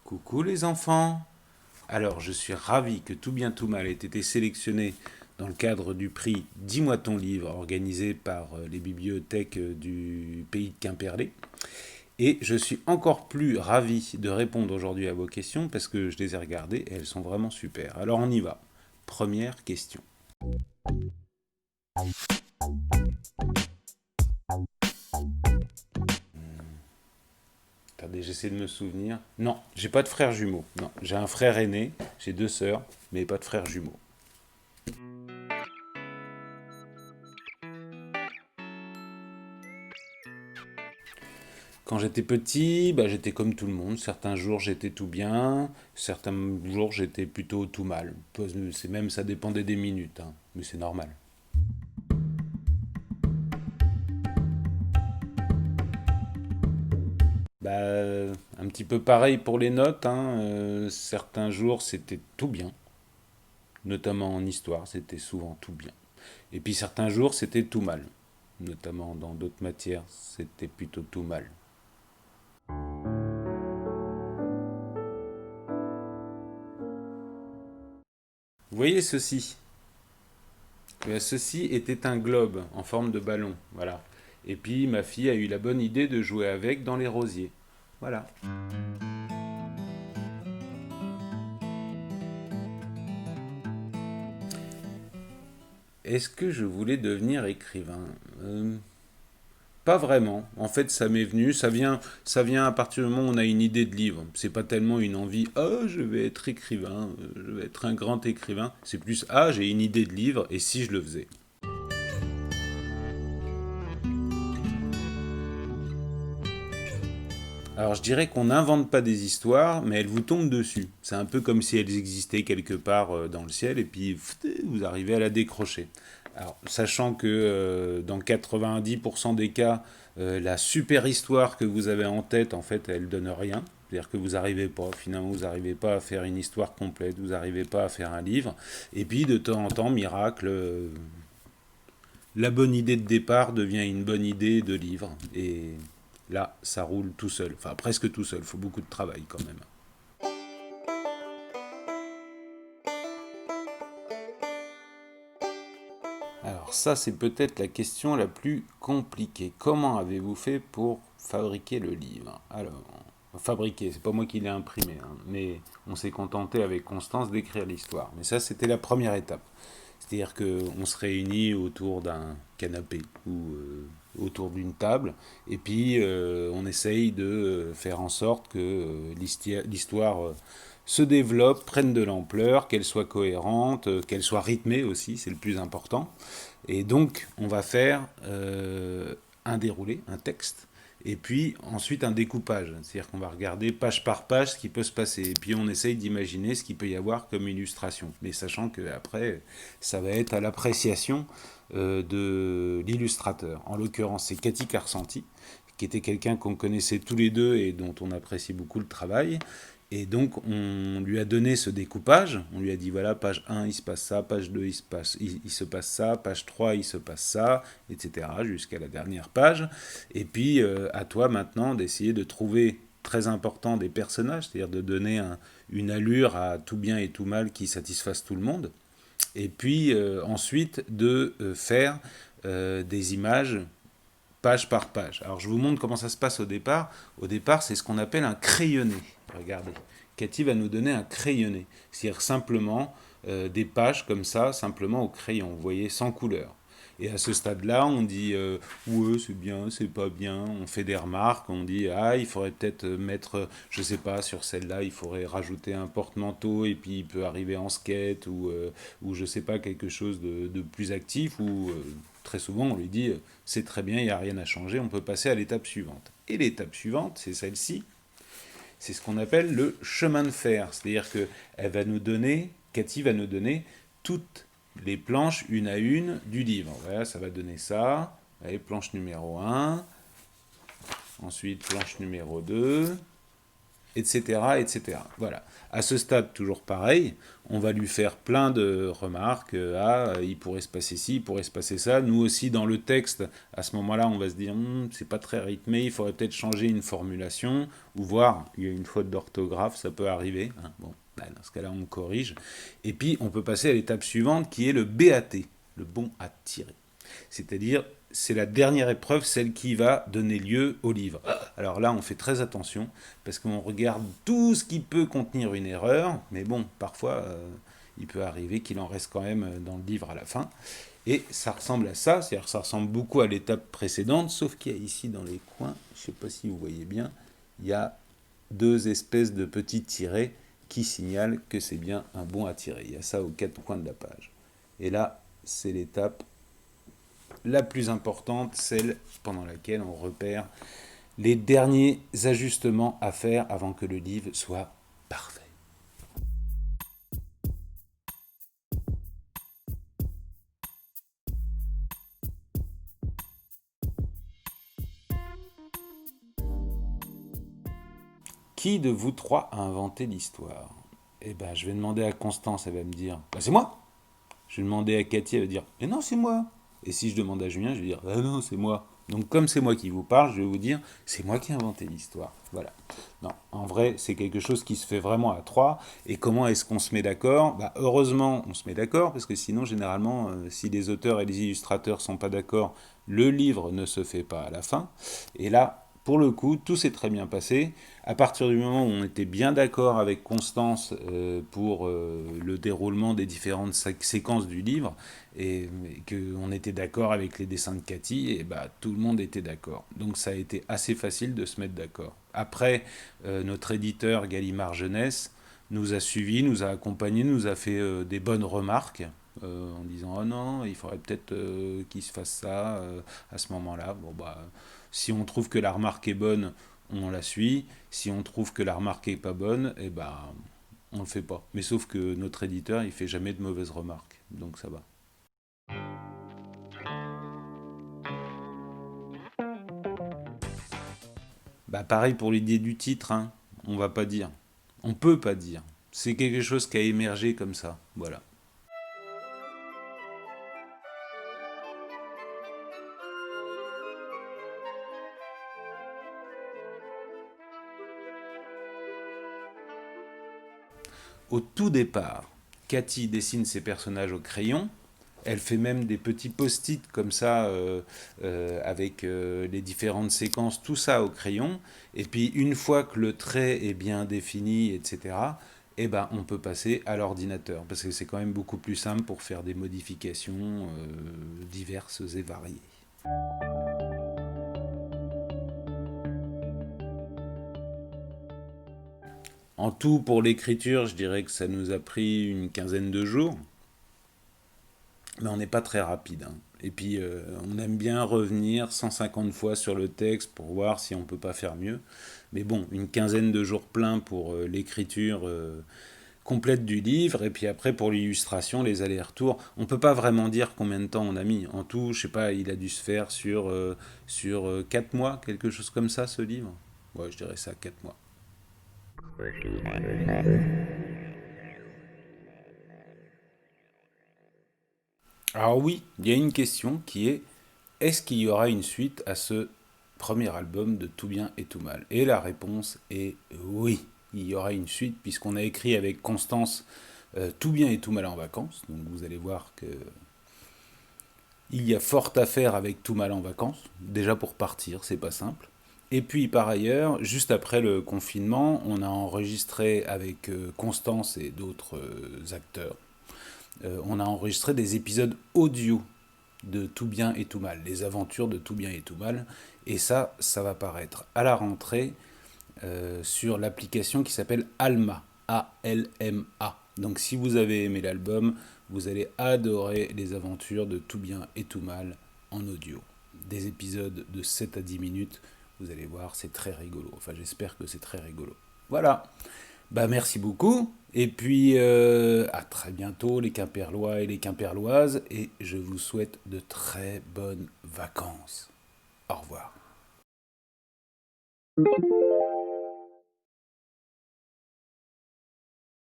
Coucou les enfants. Alors, je suis ravi que Tout bien tout mal ait été sélectionné dans le cadre du prix Dis-moi ton livre organisé par les bibliothèques du pays de Quimperlé. Et je suis encore plus ravi de répondre aujourd'hui à vos questions parce que je les ai regardées et elles sont vraiment super. Alors on y va. Première question. Attendez, j'essaie de me souvenir. Non, j'ai pas de frère jumeau. Non, j'ai un frère aîné, j'ai deux sœurs, mais pas de frère jumeau. Quand j'étais petit, bah, j'étais comme tout le monde. Certains jours j'étais tout bien, certains jours j'étais plutôt tout mal. C'est même ça dépendait des minutes, hein, mais c'est normal. Bah, un petit peu pareil pour les notes, hein. Certains jours c'était tout bien, notamment en histoire, c'était souvent tout bien. Et puis certains jours c'était tout mal, notamment dans d'autres matières, c'était plutôt tout mal. Vous voyez ceci? Ceci était un globe en forme de ballon, voilà. Et puis ma fille a eu la bonne idée de jouer avec dans les rosiers. Voilà. Est-ce que je voulais devenir écrivain? Pas vraiment. En fait, ça m'est venu. Ça vient à partir du moment où on a une idée de livre. C'est pas tellement une envie. Ah, je vais être écrivain. Je vais être un grand écrivain. C'est plus ah, j'ai une idée de livre. Et si je le faisais? Alors je dirais qu'on n'invente pas des histoires, mais elles vous tombent dessus. C'est un peu comme si elles existaient quelque part dans le ciel et puis vous arrivez à la décrocher. Alors sachant que dans 90% des cas, la super histoire que vous avez en tête, en fait, elle donne rien. C'est-à-dire que vous n'arrivez pas, finalement, vous n'arrivez pas à faire une histoire complète, vous n'arrivez pas à faire un livre. Et puis de temps en temps, miracle, la bonne idée de départ devient une bonne idée de livre. Et là, ça roule tout seul. Enfin, presque tout seul. Il faut beaucoup de travail quand même. Alors ça, c'est peut-être la question la plus compliquée. Comment avez-vous fait pour fabriquer le livre? Alors, fabriquer, c'est pas moi qui l'ai imprimé, hein, mais on s'est contenté avec Constance d'écrire l'histoire. Mais ça, c'était la première étape. C'est-à-dire qu'on se réunit autour d'un canapé ou autour d'une table, et puis on essaye de faire en sorte que l'histoire se développe, prenne de l'ampleur, qu'elle soit cohérente, qu'elle soit rythmée aussi, c'est le plus important. Et donc, on va faire un déroulé, un texte, et puis ensuite un découpage. C'est-à-dire qu'on va regarder page par page ce qui peut se passer. Et puis on essaye d'imaginer ce qu'il peut y avoir comme illustration. Mais sachant qu'après, ça va être à l'appréciation de l'illustrateur. En l'occurrence, c'est Cathy Carsanti, qui était quelqu'un qu'on connaissait tous les deux et dont on apprécie beaucoup le travail. Et donc, on lui a donné ce découpage. On lui a dit voilà, page 1, il se passe ça, page 2, il se passe ça, page 3, il se passe ça, etc., jusqu'à la dernière page. Et puis, à toi maintenant d'essayer de trouver, très important, des personnages, c'est-à-dire de donner une allure à tout bien et tout mal qui satisfasse tout le monde. Et puis, ensuite, de faire des images page par page. Alors je vous montre comment ça se passe au départ. Au départ, c'est ce qu'on appelle un crayonné. Regardez. Cathy va nous donner un crayonné. C'est-à-dire simplement des pages comme ça, simplement au crayon, vous voyez, sans couleur. Et à ce stade-là, on dit ouais, c'est bien, c'est pas bien. On fait des remarques, on dit ah, il faudrait peut-être mettre, je sais pas, sur celle-là, il faudrait rajouter un porte-manteau et puis il peut arriver en skate ou je sais pas, quelque chose de plus actif ou très souvent on lui dit c'est très bien, il n'y a rien à changer, on peut passer à l'étape suivante. Et l'étape suivante, c'est celle-ci, c'est ce qu'on appelle le chemin de fer. C'est-à-dire que elle va nous donner, Cathy va nous donner toutes les planches une à une du livre. Voilà, ça va donner ça. Allez, planche numéro un, ensuite planche numéro 2, etc., etc. Voilà. À ce stade, toujours pareil, on va lui faire plein de remarques. Il pourrait se passer ci, il pourrait se passer ça. Nous aussi, dans le texte, à ce moment-là, on va se dire, c'est pas très rythmé, il faudrait peut-être changer une formulation, ou voir, il y a une faute d'orthographe, ça peut arriver. Hein. Bon, dans ce cas-là, on corrige. Et puis, on peut passer à l'étape suivante, qui est le BAT, le bon à tirer. C'est-à-dire, c'est la dernière épreuve, celle qui va donner lieu au livre. Alors là, on fait très attention, parce qu'on regarde tout ce qui peut contenir une erreur, mais bon, parfois, il peut arriver qu'il en reste quand même dans le livre à la fin. Et ça ressemble à ça, c'est-à-dire que ça ressemble beaucoup à l'étape précédente, sauf qu'il y a ici dans les coins, je ne sais pas si vous voyez bien, il y a deux espèces de petits tirets qui signalent que c'est bien un bon à tirer. Il y a ça aux quatre coins de la page. Et là, c'est l'étape la plus importante, celle pendant laquelle on repère les derniers ajustements à faire avant que le livre soit parfait. Qui de vous trois a inventé l'histoire? Eh ben, je vais demander à Constance, elle va me dire, bah, c'est moi. Je vais demander à Cathy, elle va dire, mais non, c'est moi. Et si je demande à Julien, je vais dire, ah non, c'est moi. Donc comme c'est moi qui vous parle, je vais vous dire, c'est moi qui ai inventé l'histoire. Voilà. Non, en vrai, c'est quelque chose qui se fait vraiment à trois. Et comment est-ce qu'on se met d'accord? Bah, heureusement, on se met d'accord, parce que sinon, généralement, si les auteurs et les illustrateurs sont pas d'accord, le livre ne se fait pas à la fin. Et là, pour le coup, tout s'est très bien passé. À partir du moment où on était bien d'accord avec Constance pour le déroulement des différentes séquences du livre, et qu'on était d'accord avec les dessins de Cathy, et bah, tout le monde était d'accord. Donc ça a été assez facile de se mettre d'accord. Après, notre éditeur Gallimard Jeunesse nous a suivis, nous a accompagnés, nous a fait des bonnes remarques. En disant oh non, il faudrait peut-être qu'il se fasse ça à ce moment-là. Bon bah si on trouve que la remarque est bonne, on la suit. Si on trouve que la remarque est pas bonne, eh ben on le fait pas. Mais sauf que notre éditeur, il fait jamais de mauvaises remarques, donc ça va. Bah pareil pour l'idée du titre, hein. On va pas dire. On peut pas dire. C'est quelque chose qui a émergé comme ça. Voilà. Au tout départ, Cathy dessine ses personnages au crayon. Elle fait même des petits post-it comme ça avec les différentes séquences, tout ça au crayon. Et puis une fois que le trait est bien défini, etc., eh ben, on peut passer à l'ordinateur parce que c'est quand même beaucoup plus simple pour faire des modifications diverses et variées. En tout, pour l'écriture, je dirais que ça nous a pris une quinzaine de jours. Mais on n'est pas très rapide. Hein. Et puis, on aime bien revenir 150 fois sur le texte pour voir si on peut pas faire mieux. Mais bon, une quinzaine de jours pleins pour l'écriture complète du livre, et puis après pour l'illustration, les allers-retours. On peut pas vraiment dire combien de temps on a mis. En tout, je sais pas, il a dû se faire sur 4 mois, quelque chose comme ça, ce livre. Ouais, je dirais ça, 4 mois. Alors oui, il y a une question qui est est-ce qu'il y aura une suite à ce premier album de Tout bien et tout mal? Et la réponse est oui, il y aura une suite puisqu'on a écrit avec Constance Tout bien et tout mal en vacances. Donc vous allez voir que il y a fort à faire avec Tout mal en vacances. Déjà pour partir, c'est pas simple. Et puis par ailleurs, juste après le confinement, on a enregistré avec Constance et d'autres acteurs, on a enregistré des épisodes audio de Tout bien et tout mal, les aventures de Tout bien et tout mal. Et ça va paraître à la rentrée sur l'application qui s'appelle Alma, A-L-M-A. Donc si vous avez aimé l'album, vous allez adorer les aventures de Tout bien et tout mal en audio. Des épisodes de 7 à 10 minutes, vous allez voir, c'est très rigolo. Enfin, j'espère que c'est très rigolo. Voilà. Bah merci beaucoup. Et puis à très bientôt les Quimperlois et les Quimperloises. Et je vous souhaite de très bonnes vacances. Au revoir.